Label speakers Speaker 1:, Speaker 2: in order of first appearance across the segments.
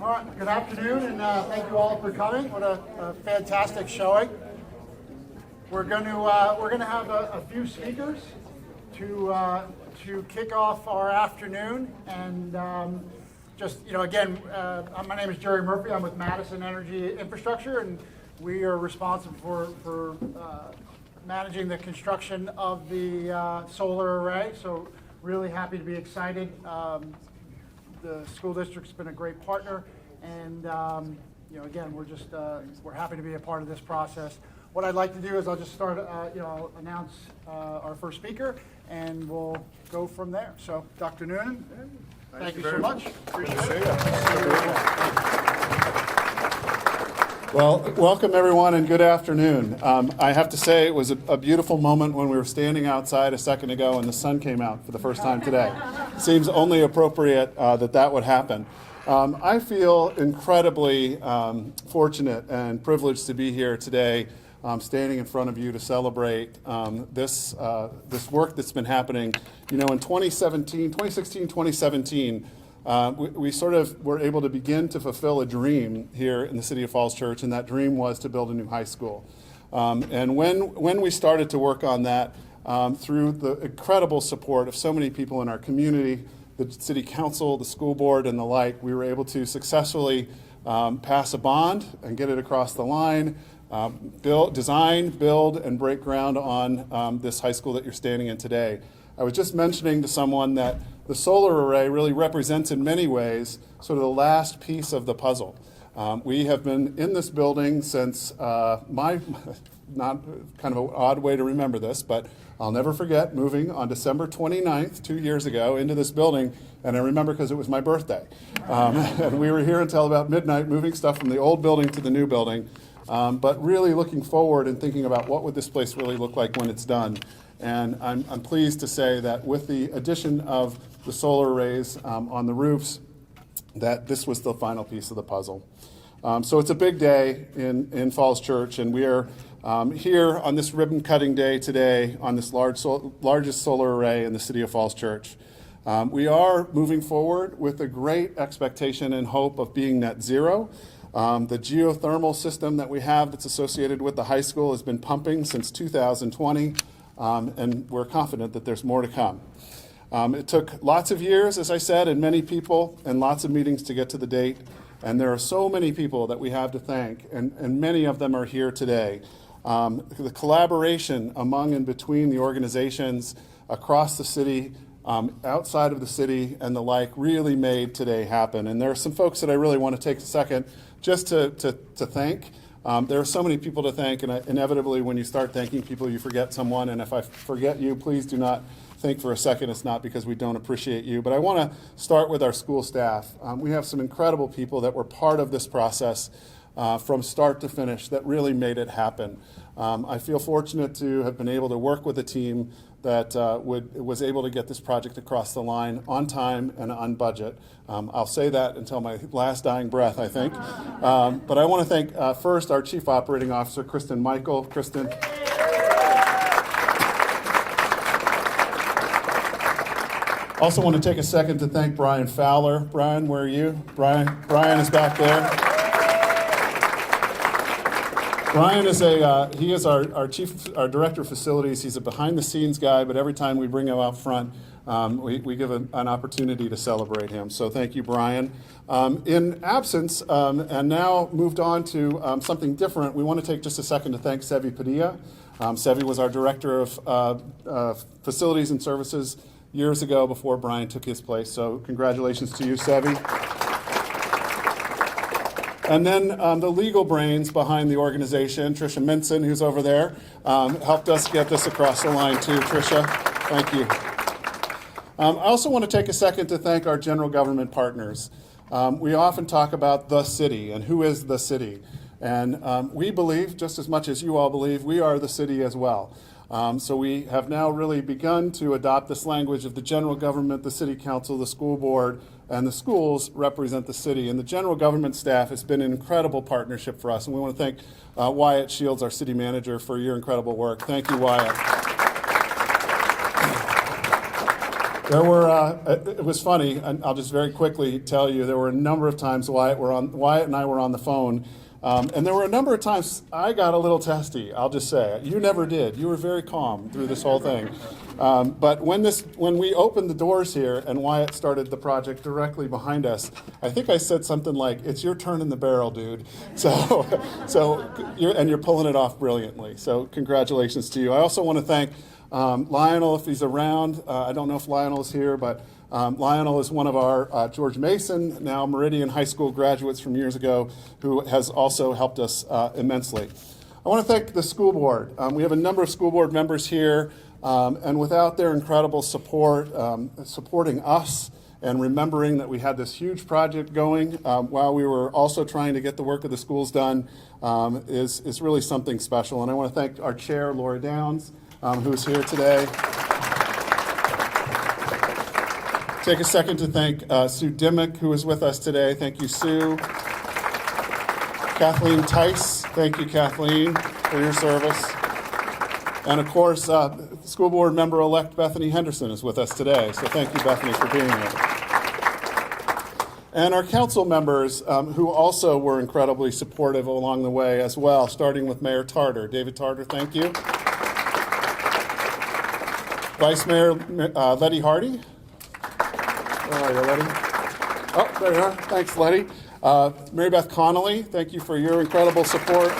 Speaker 1: All right, good afternoon, and thank you all for coming. What a fantastic showing. We're going to have a few speakers to kick off our afternoon, and again, my name is Jerry Murphy. I'm with Madison Energy Infrastructure, and we are responsible for managing the construction of the solar array. So really happy to be excited. The school district's been a great partner, and again, we're happy to be a part of this process. What I'd like to do is I'll just start, I'll announce our first speaker, and we'll go from there. So, Dr. Noonan, thank you so much. Appreciate it.
Speaker 2: Well, welcome everyone, and good afternoon. I have to say it was a beautiful moment when we were standing outside a second ago and the sun came out for the first time today. Seems only appropriate that would happen. I feel incredibly fortunate and privileged to be here today, standing in front of you to celebrate this work that's been happening. In 2016, 2017, we sort of were able to begin to fulfill a dream here in the City of Falls Church, and that dream was to build a new high school. And when we started to work on that, through the incredible support of so many people in our community, the City Council, the school board, and the like, we were able to successfully pass a bond and get it across the line, design, build, and break ground on this high school that you're standing in today. I was just mentioning to someone that the solar array really represents in many ways sort of the last piece of the puzzle. We have been in this building since not kind of an odd way to remember this, but I'll never forget moving on December 29th, 2 years ago, into this building, and I remember because it was my birthday. And we were here until about midnight, moving stuff from the old building to the new building, but really looking forward and thinking about what would this place really look like when it's done. And I'm pleased to say that with the addition of the solar arrays on the roofs, that this was the final piece of the puzzle. So it's a big day in Falls Church, and we are here on this ribbon cutting day today on this largest solar array in the City of Falls Church. We are moving forward with a great expectation and hope of being net zero. The geothermal system that we have that's associated with the high school has been pumping since 2020. And we're confident that there's more to come. It took lots of years, as I said, and many people and lots of meetings to get to the date. And there are so many people that we have to thank, and many of them are here today. The collaboration among and between the organizations across the city, outside of the city, and the like really made today happen. And there are some folks that I really want to take a second just to thank. There are so many people to thank, and inevitably when you start thanking people, you forget someone, and if I forget you, please do not think for a second it's not because we don't appreciate you. But I want to start with our school staff. We have some incredible people that were part of this process from start to finish that really made it happen. I feel fortunate to have been able to work with a team that was able to get this project across the line on time and on budget. I'll say that until my last dying breath, I think. But I want to thank first our Chief Operating Officer, Kristen Michael. Kristen. Also want to take a second to thank Brian Fowler. Brian, where are you? Brian is back there. Brian is our director of facilities. He's a behind-the-scenes guy, but every time we bring him out front, we give an opportunity to celebrate him. So thank you, Brian. In absence, and now moved on to something different, we want to take just a second to thank Sevi Padilla. Sevi was our director of facilities and services years ago before Brian took his place. So congratulations to you, Sevi. And then the legal brains behind the organization, Tricia Minson, who's over there, helped us get this across the line too. Tricia, thank you. I also want to take a second to thank our general government partners. We often talk about the city and who is the city. And we believe, just as much as you all believe, we are the city as well. So we have now really begun to adopt this language of the general government, the city council, the school board, and the schools represent the city. And the general government staff has been an incredible partnership for us. And we want to thank Wyatt Shields, our city manager, for your incredible work. Thank you, Wyatt. There were, it was funny, and I'll just very quickly tell you, there were a number of times Wyatt and I were on the phone, and there were a number of times I got a little testy, I'll just say. You never did. You were very calm through this whole thing. But when we opened the doors here and Wyatt started the project directly behind us, I think I said something like, "It's your turn in the barrel, dude." You're pulling it off brilliantly. So congratulations to you. I also want to thank Lionel, if he's around. I don't know if Lionel is here, but Lionel is one of our George Mason, now Meridian High School graduates from years ago, who has also helped us immensely. I want to thank the school board. We have a number of school board members here, and without their incredible support, supporting us and remembering that we had this huge project going while we were also trying to get the work of the schools done is really something special. And I want to thank our chair, Laura Downs, who's here today. Take a second to thank Sue Dimmick, who is with us today. Thank you, Sue. Kathleen Tice, thank you, Kathleen, for your service. And of course, school board member-elect Bethany Henderson is with us today. So thank you, Bethany, for being here. And our council members, who also were incredibly supportive along the way as well, starting with Mayor Tarter. David Tarter, thank you. Vice Mayor Letty Hardy. Where are you, Letty? Oh, there you are. Thanks, Letty. Mary Beth Connolly, thank you for your incredible support.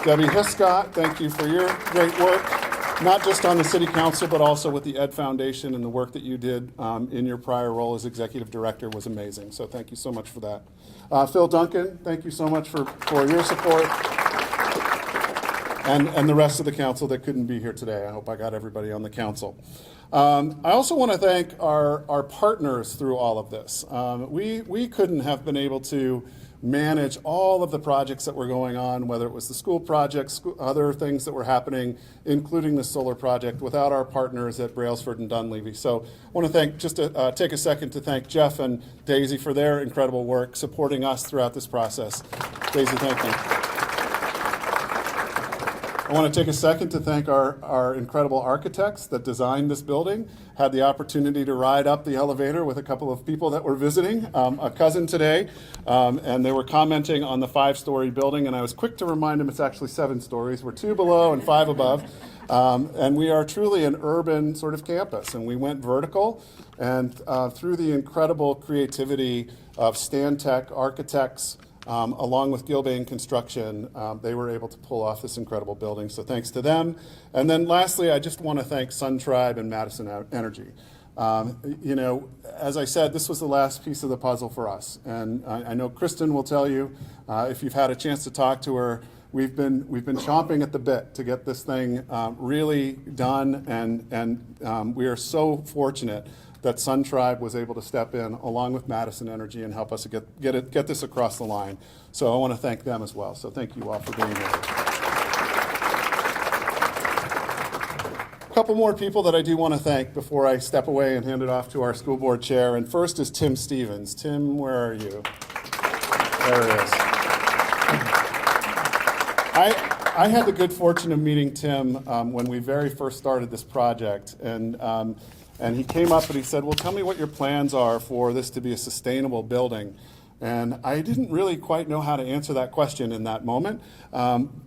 Speaker 2: Debbie Hiscott, thank you for your great work, not just on the City Council, but also with the Ed Foundation, and the work that you did in your prior role as Executive Director was amazing. So thank you so much for that. Phil Duncan, thank you so much for your support. And the rest of the council that couldn't be here today. I hope I got everybody on the council. I also want to thank our partners through all of this. We couldn't have been able to manage all of the projects that were going on, whether it was the school projects, other things that were happening, including the solar project, without our partners at Brailsford and Dunleavy. So I want to take a second to thank Jeff and Daisy for their incredible work supporting us throughout this process. Daisy, thank you. I want to take a second to thank our incredible architects that designed this building. Had the opportunity to ride up the elevator with a couple of people that were visiting, a cousin today, and they were commenting on the 5-story building, and I was quick to remind them it's actually 7 stories. We're 2 below and 5 above, and we are truly an urban sort of campus, and we went vertical, and through the incredible creativity of Stantec architects, along with Gilbane Construction, they were able to pull off this incredible building. So thanks to them. And then lastly, I just want to thank Sun Tribe and Madison Energy. You know, as I said, this was the last piece of the puzzle for us. And I know Kristen will tell you, if you've had a chance to talk to her, we've been chomping at the bit to get this thing really done. And we are so fortunate that Sun Tribe was able to step in along with Madison Energy and help us get this across the line. So I want to thank them as well. So thank you all for being here. A couple more people that I do want to thank before I step away and hand it off to our school board chair. And first is Tim Stevens. Tim, where are you? There he is. I had the good fortune of meeting Tim when we very first started this project. And he came up and he said, well, tell me what your plans are for this to be a sustainable building. And I didn't really quite know how to answer that question in that moment.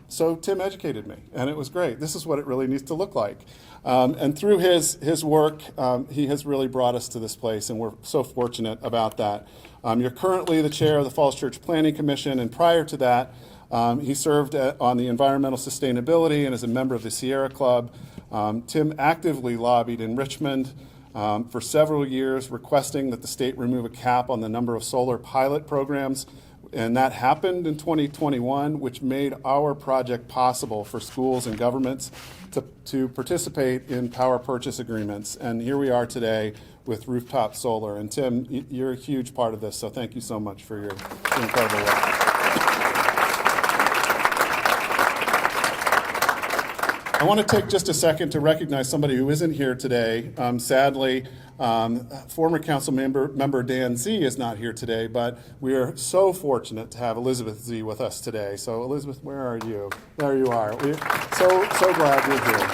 Speaker 2: So Tim educated me, and it was great. This is what it really needs to look like. And through his work, he has really brought us to this place, and we're so fortunate about that. You're currently the chair of the Falls Church Planning Commission, and prior to that, he served on the environmental sustainability and as a member of the Sierra Club. Tim actively lobbied in Richmond for several years, requesting that the state remove a cap on the number of solar pilot programs. And that happened in 2021, which made our project possible for schools and governments to participate in power purchase agreements. And here we are today with rooftop solar. And Tim, you're a huge part of this, so thank you so much for your incredible work. I want to take just a second to recognize somebody who isn't here today. Sadly, former council member Dan Z is not here today, but we are so fortunate to have Elizabeth Z with us today. So Elizabeth, where are you? There you are. We're so glad you're here.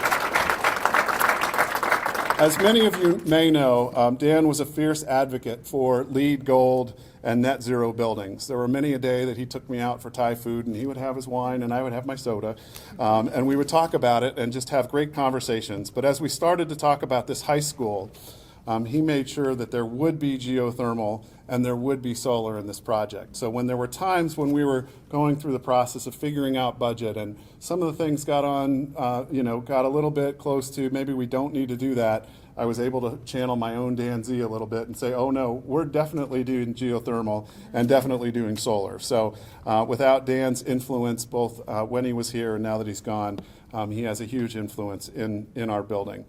Speaker 2: As many of you may know, Dan was a fierce advocate for LEED Gold and net zero buildings. There were many a day that he took me out for Thai food, and he would have his wine and I would have my soda, and we would talk about it and just have great conversations. But as we started to talk about this high school, he made sure that there would be geothermal and there would be solar in this project. So when there were times when we were going through the process of figuring out budget and some of the things got a little bit close to maybe we don't need to do that, I was able to channel my own Dan Z a little bit and say, oh no, we're definitely doing geothermal and definitely doing solar. So without Dan's influence, both when he was here and now that he's gone, he has a huge influence in our building.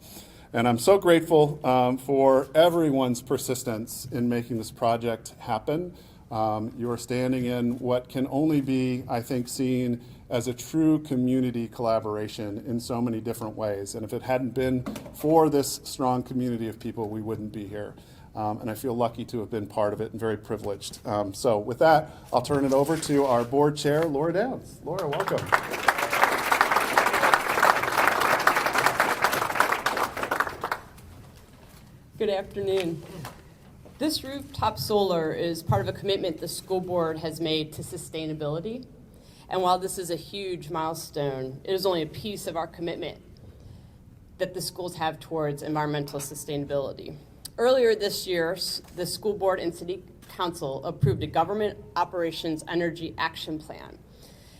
Speaker 2: And I'm so grateful for everyone's persistence in making this project happen. You are standing in what can only be, I think, seen as a true community collaboration in so many different ways. And if it hadn't been for this strong community of people, we wouldn't be here. And I feel lucky to have been part of it and very privileged. So with that, I'll turn it over to our board chair, Laura Downs. Laura, welcome.
Speaker 3: Good afternoon. This rooftop solar is part of a commitment the school board has made to sustainability. And while this is a huge milestone, it is only a piece of our commitment that the schools have towards environmental sustainability. Earlier this year, the school board and city council approved a government operations energy action plan.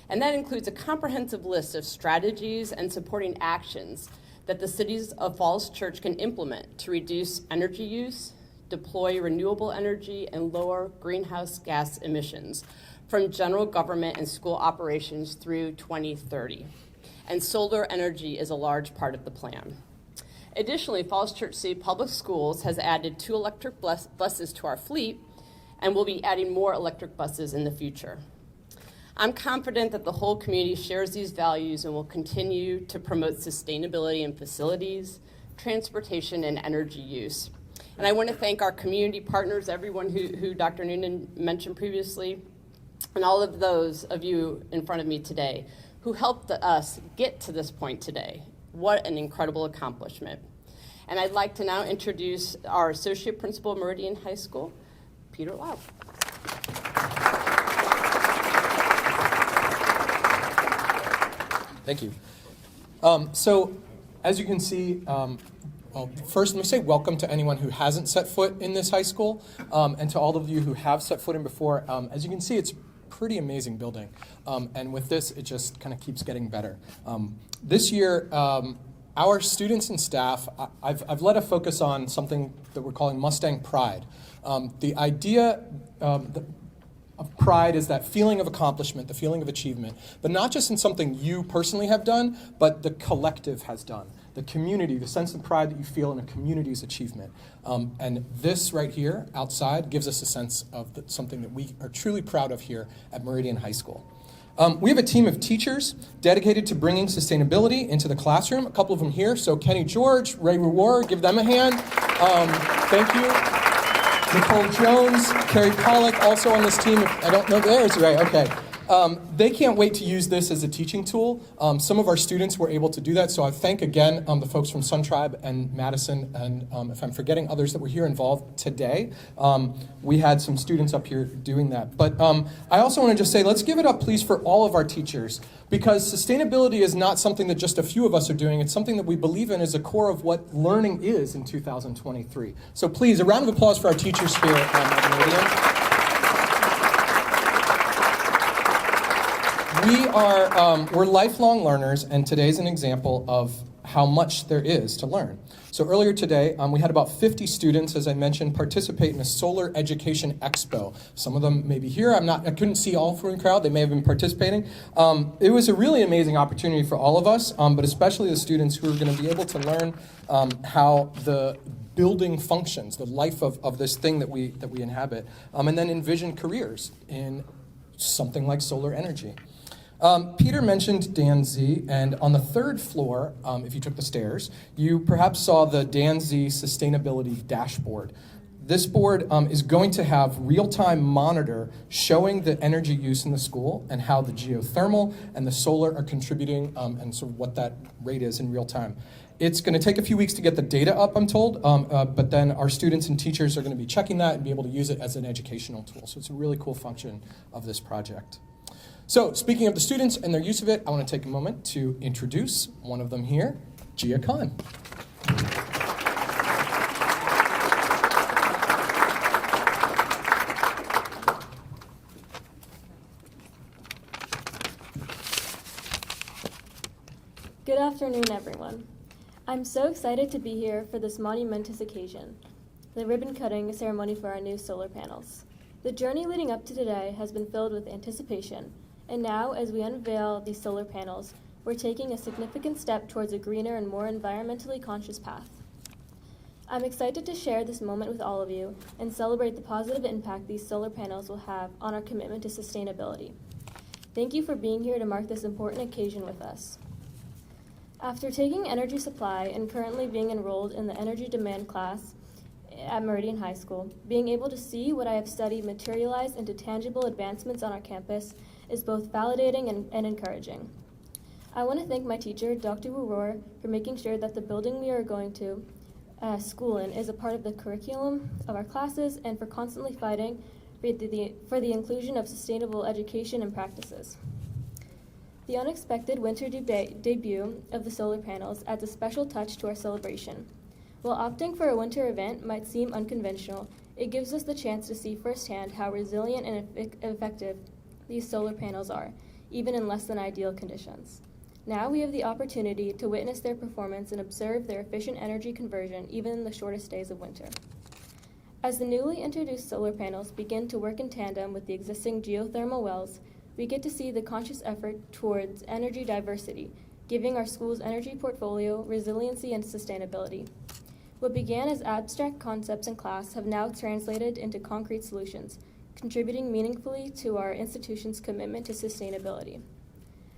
Speaker 3: And that includes a comprehensive list of strategies and supporting actions that the cities of Falls Church can implement to reduce energy use, deploy renewable energy, and lower greenhouse gas emissions from general government and school operations through 2030. And solar energy is a large part of the plan. Additionally, Falls Church City Public Schools has added 2 electric buses to our fleet and will be adding more electric buses in the future. I'm confident that the whole community shares these values and will continue to promote sustainability in facilities, transportation, and energy use. And I want to thank our community partners, everyone who Dr. Noonan mentioned previously, and all of those of you in front of me today who helped us get to this point today. What an incredible accomplishment. And I'd like to now introduce our Associate Principal of Meridian High School, Peter Lau.
Speaker 4: Thank you. So, as you can see, well, first let me say welcome to anyone who hasn't set foot in this high school, and to all of you who have set foot in before. As you can see, it's a pretty amazing building, and with this, it just kind of keeps getting better. This year, our students and staff, I've led a focus on something that we're calling Mustang Pride. The idea of pride is that feeling of accomplishment, the feeling of achievement, but not just in something you personally have done, but the collective has done. The community, the sense of pride that you feel in a community's achievement. And this right here, outside, gives us a sense of something that we are truly proud of here at Meridian High School. We have a team of teachers dedicated to bringing sustainability into the classroom. A couple of them here. So Kenny George, Ray Rewar, give them a hand. Thank you. Nicole Jones, Carrie Pollack, also on this team. I don't know, there's Ray, okay. They can't wait to use this as a teaching tool. Some of our students were able to do that, so I thank again the folks from Sun Tribe and Madison, and if I'm forgetting others that were here involved today, we had some students up here doing that. But I also want to just say, let's give it up, please, for all of our teachers, because sustainability is not something that just a few of us are doing. It's something that we believe in as a core of what learning is in 2023. So please, a round of applause for our teachers here at Meridian. We're lifelong learners, and today's an example of how much there is to learn. So earlier today, we had about 50 students, as I mentioned, participate in a solar education expo. Some of them may be here. I couldn't see all from the crowd. They may have been participating. It was a really amazing opportunity for all of us, but especially the students who are going to be able to learn how the building functions, the life of this thing that we inhabit, and then envision careers in something like solar energy. Peter mentioned Dan Z, and on the 3rd floor, if you took the stairs, you perhaps saw the Dan Z sustainability dashboard. This board is going to have real-time monitor showing the energy use in the school and how the geothermal and the solar are contributing and sort of what that rate is in real time. It's going to take a few weeks to get the data up, I'm told, but then our students and teachers are going to be checking that and be able to use it as an educational tool. So it's a really cool function of this project. So speaking of the students and their use of it, I want to take a moment to introduce one of them here, Gia Khan.
Speaker 5: Good afternoon, everyone. I'm so excited to be here for this monumentous occasion, the ribbon-cutting ceremony for our new solar panels. The journey leading up to today has been filled with anticipation, and now, as we unveil these solar panels, we're taking a significant step towards a greener and more environmentally conscious path. I'm excited to share this moment with all of you and celebrate the positive impact these solar panels will have on our commitment to sustainability. Thank you for being here to mark this important occasion with us. After taking energy supply and currently being enrolled in the energy demand class at Meridian High School, being able to see what I have studied materialize into tangible advancements on our campus is both validating and encouraging. I want to thank my teacher, Dr. Wuror, for making sure that the building we are going to school in is a part of the curriculum of our classes and for constantly fighting for the inclusion of sustainable education and practices. The unexpected winter debut of the solar panels adds a special touch to our celebration. While opting for a winter event might seem unconventional, it gives us the chance to see firsthand how resilient and effective these solar panels are, even in less than ideal conditions. Now we have the opportunity to witness their performance and observe their efficient energy conversion even in the shortest days of winter. As the newly introduced solar panels begin to work in tandem with the existing geothermal wells, we get to see the conscious effort towards energy diversity, giving our school's energy portfolio resiliency and sustainability. What began as abstract concepts in class have now translated into concrete solutions, contributing meaningfully to our institution's commitment to sustainability.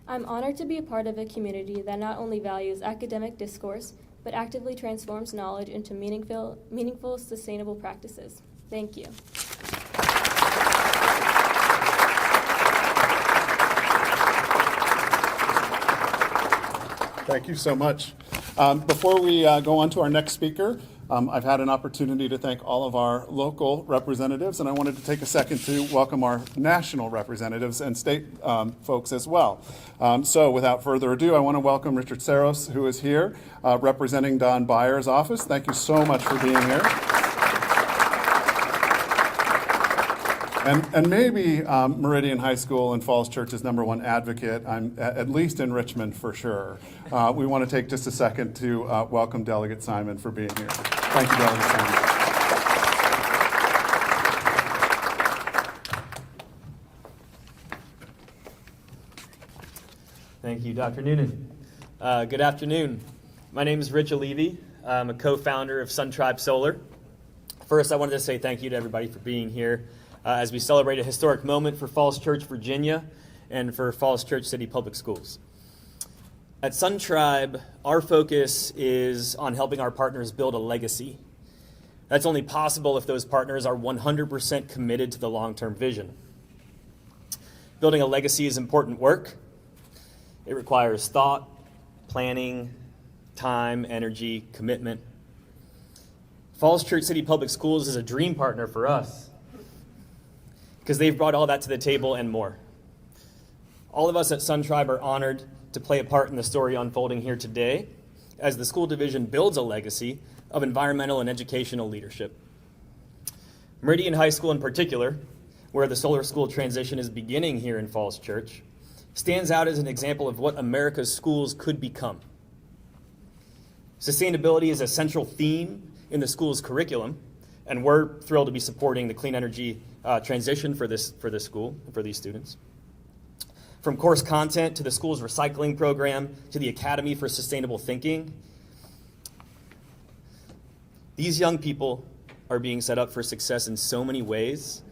Speaker 5: I'm honored to be a part of a community that not only values academic discourse, but actively transforms knowledge into meaningful, sustainable practices. Thank you.
Speaker 2: Thank you so much. Before we go on to our next speaker, I've had an opportunity to thank all of our local representatives, and I wanted to take a second to welcome our national representatives and state folks as well. So without further ado, I want to welcome Richard Saros, who is here representing Don Byer's office. Thank you so much for being here. And maybe Meridian High School and Falls Church's #1 advocate, at least in Richmond for sure. We want to take just a second to welcome Delegate Simon for being here. Thank you, Delegate Simon.
Speaker 6: Thank you, Dr. Noonan. Good afternoon. My name is Rich Levy. I'm a co-founder of Sun Tribe Solar. First, I wanted to say thank you to everybody for being here as we celebrate a historic moment for Falls Church, Virginia, and for Falls Church City Public Schools. At Sun Tribe, our focus is on helping our partners build a legacy. That's only possible if those partners are 100% committed to the long-term vision. Building a legacy is important work. It requires thought, planning, time, energy, commitment. Falls Church City Public Schools is a dream partner for us because they've brought all that to the table and more. All of us at Sun Tribe are honored to play a part in the story unfolding here today as the school division builds a legacy of environmental and educational leadership. Meridian High School in particular, where the solar school transition is beginning here in Falls Church, stands out as an example of what America's schools could become. Sustainability is a central theme in the school's curriculum, and we're thrilled to be supporting the clean energy transition for this school and for these students. From course content to the school's recycling program to the Academy for Sustainable Thinking, these young people are being set up for success in so many ways,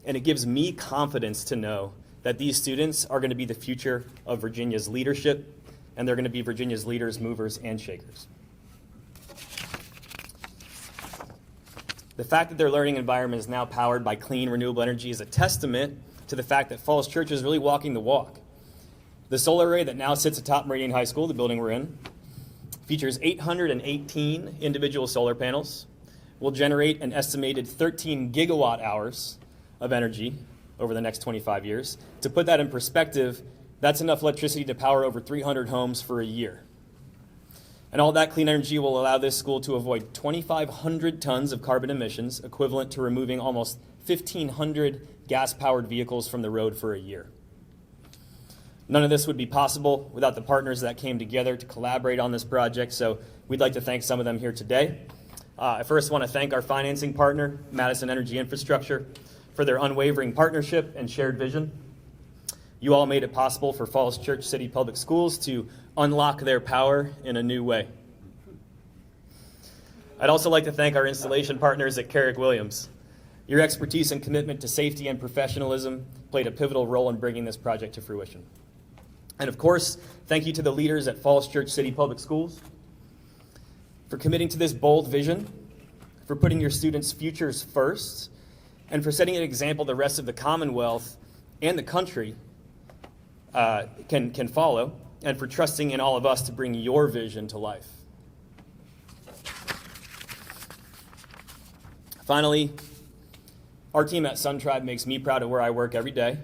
Speaker 6: and it gives me confidence to know that these students are going to be the future of Virginia's leadership, and they're going to be Virginia's leaders, movers, and shakers. The fact that their learning environment is now powered by clean, renewable energy is a testament to the fact that Falls Church is really walking the walk. The solar array that now sits atop Meridian High School, the building we're in, features 818 individual solar panels, will generate an estimated 13 gigawatt hours of energy over the next 25 years. To put that in perspective, that's enough electricity to power over 300 homes for a year. And all that clean energy will allow this school to avoid 2,500 tons of carbon emissions, equivalent to removing almost 1,500 gas-powered vehicles from the road for a year. None of this would be possible without the partners that came together to collaborate on this project, so we'd like to thank some of them here today. I first want to thank our financing partner, Madison Energy Infrastructure, for their unwavering partnership and shared vision. You all made it possible for Falls Church City Public Schools to unlock their power in a new way. I'd also like to thank our installation partners at Carrick-Williams. Your expertise and commitment to safety and professionalism played a pivotal role in bringing this project to fruition. And of course, thank you to the leaders at Falls Church City Public Schools for committing to this bold vision, for putting your students' futures first, and for setting an example the rest of the Commonwealth and the country can follow, and for trusting in all of us to bring your vision to life. Finally, our team at SunTribe makes me proud of where I work every day.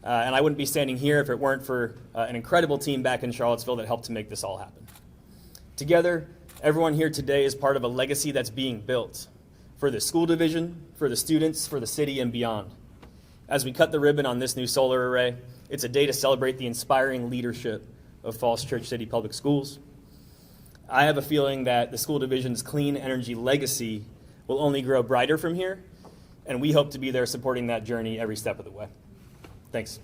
Speaker 6: And I wouldn't be standing here if it weren't for an incredible team back in Charlottesville that helped to make this all happen. Together, everyone here today is part of a legacy that's being built for the school division, for the students, for the city, and beyond. As we cut the ribbon on this new solar array, it's a day to celebrate the inspiring leadership of Falls Church City Public Schools. I have a feeling that the school division's clean energy legacy will only grow brighter from here, and we hope to be there supporting that journey every step of the way. Thanks.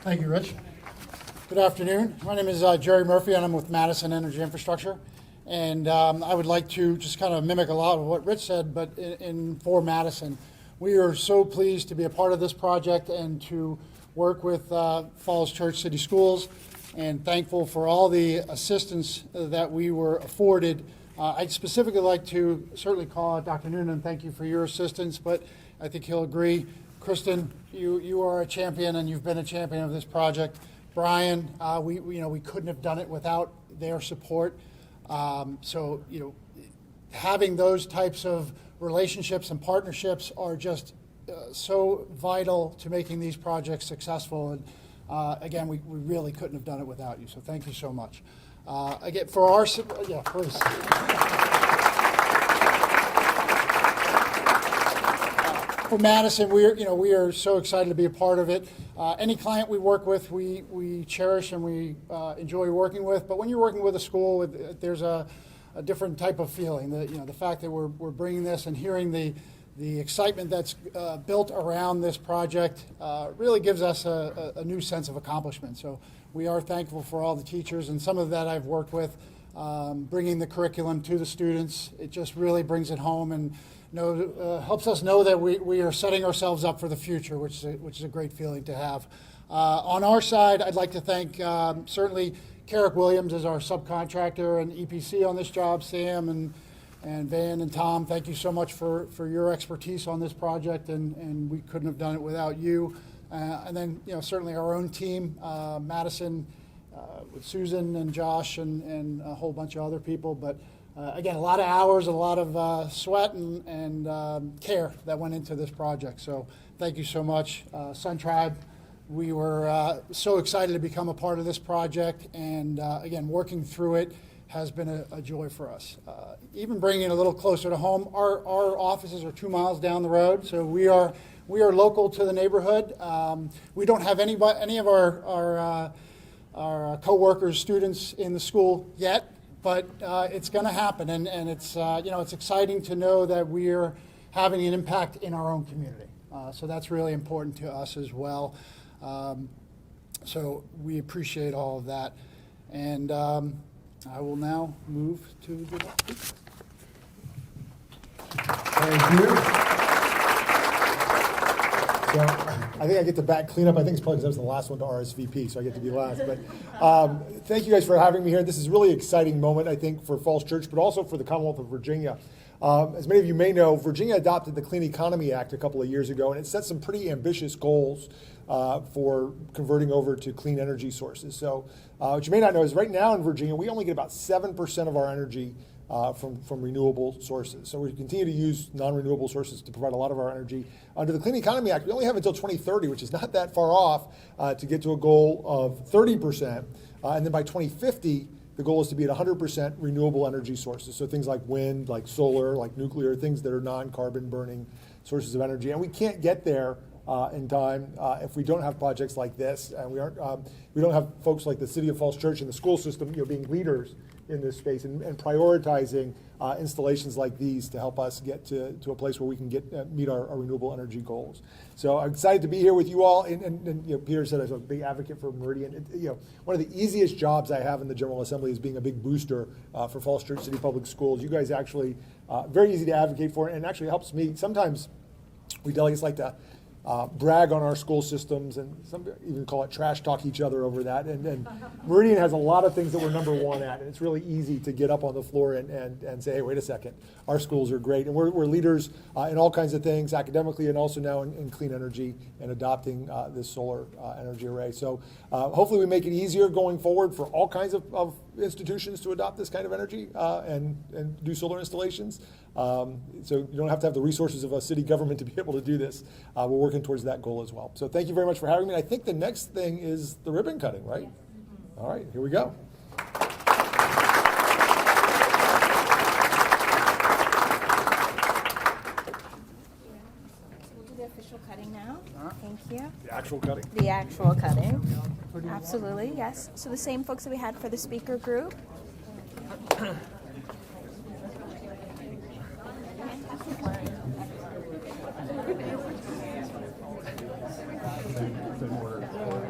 Speaker 1: Thank you, Rich. Good afternoon. My name is Jerry Murphy, and I'm with Madison Energy Infrastructure. And I would like to just kind of mimic a lot of what Rich said, but for Madison. We are so pleased to be a part of this project and to work with Falls Church City Schools, and thankful for all the assistance that we were afforded. I'd specifically like to certainly call out Dr. Noonan, thank you for your assistance, but I think he'll agree. Kristen, you are a champion, and you've been a champion of this project. Brian, we couldn't have done it without their support. So having those types of relationships and partnerships are just so vital to making these projects successful. And again, we really couldn't have done it without you. So thank you so much. Again, for our please. For Madison, we are so excited to be a part of it. Any client we work with, we cherish and we enjoy working with. But when you're working with a school, there's a different type of feeling. The fact that we're bringing this and hearing the excitement that's built around this project really gives us a new sense of accomplishment. So we are thankful for all the teachers, and some of that I've worked with, bringing the curriculum to the students. It just really brings it home and helps us know that we are setting ourselves up for the future, which is a great feeling to have. On our side, I'd like to thank certainly Carrick-Williams as our subcontractor and EPC on this job, Sam and Van and Tom. Thank you so much for your expertise on this project, and we couldn't have done it without you. And then certainly our own team, Madison, with Susan and Josh and a whole bunch of other people. But again, a lot of hours, a lot of sweat and care that went into this project. So thank you so much. SunTribe, we were so excited to become a part of this project, and again, working through it has been a joy for us. Even bringing it a little closer to home, our offices are 2 miles down the road, so we are local to the neighborhood. We don't have any of our co-workers, students in the school yet, but it's going to happen, and it's it's exciting to know that we're having an impact in our own community. So that's really important to us as well. So we appreciate all of that, and I will now move to the next.
Speaker 7: Thank you. So I think I get to back cleanup. I think it's probably because I was the last one to RSVP, so I get to be last. But thank you guys for having me here. This is a really exciting moment, I think, for Falls Church, but also for the Commonwealth of Virginia. As many of you may know, Virginia adopted the Clean Economy Act a couple of years ago, and it set some pretty ambitious goals for converting over to clean energy sources. So what you may not know is right now in Virginia, we only get about 7% of our energy from renewable sources. So we continue to use non-renewable sources to provide a lot of our energy. Under the Clean Economy Act, we only have until 2030, which is not that far off, to get to a goal of 30%. And then by 2050, the goal is to be at 100% renewable energy sources. So things like wind, like solar, like nuclear, things that are non-carbon burning sources of energy. And we can't get there in time if we don't have projects like this, and we don't have folks like the City of Falls Church and the school system, being leaders in this space and prioritizing installations like these to help us get to a place where we can meet our renewable energy goals. So I'm excited to be here with you all. And Peter said I'm a big advocate for Meridian. One of the easiest jobs I have in the General Assembly is being a big booster for Falls Church City Public Schools. You guys actually very easy to advocate for, and actually helps me. Sometimes we delegates like to brag on our school systems, and some even call it trash talk each other over that. And Meridian has a lot of things that we're number one at, and it's really easy to get up on the floor and say, hey, wait a second, our schools are great. And we're leaders in all kinds of things, academically and also now in clean energy and adopting this solar energy array. So hopefully we make it easier going forward for all kinds of institutions to adopt this kind of energy and do solar installations. So you don't have to have the resources of a city government to be able to do this. We're working towards that goal as well. So thank you very much for having me. I think the next thing is the ribbon cutting, right? Yes. All right, here we go.
Speaker 8: We'll do the official cutting now. Thank you.
Speaker 7: The actual cutting.
Speaker 8: The actual cutting. Absolutely, yes. So the same folks that we had for the speaker group.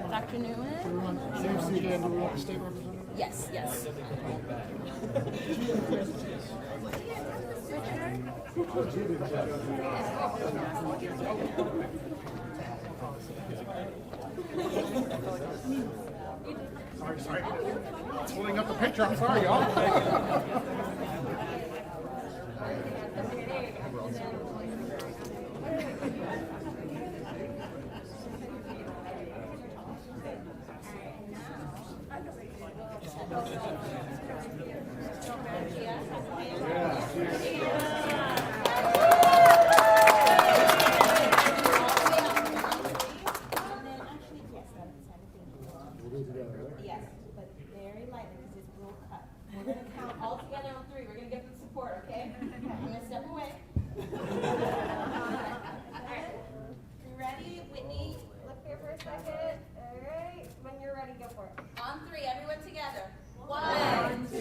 Speaker 8: Dr. Newman? Yes, yes.
Speaker 1: Sorry. Pulling up the picture. I'm sorry, y'all.
Speaker 8: Yes, but very lightly because it will cut. We're going to count all together on 3. We're going to get them support, okay? I'm going to step away. All right. You ready? Whitney, look here for a second. All right. When you're ready, go for it. On 3, everyone together. 1, 2,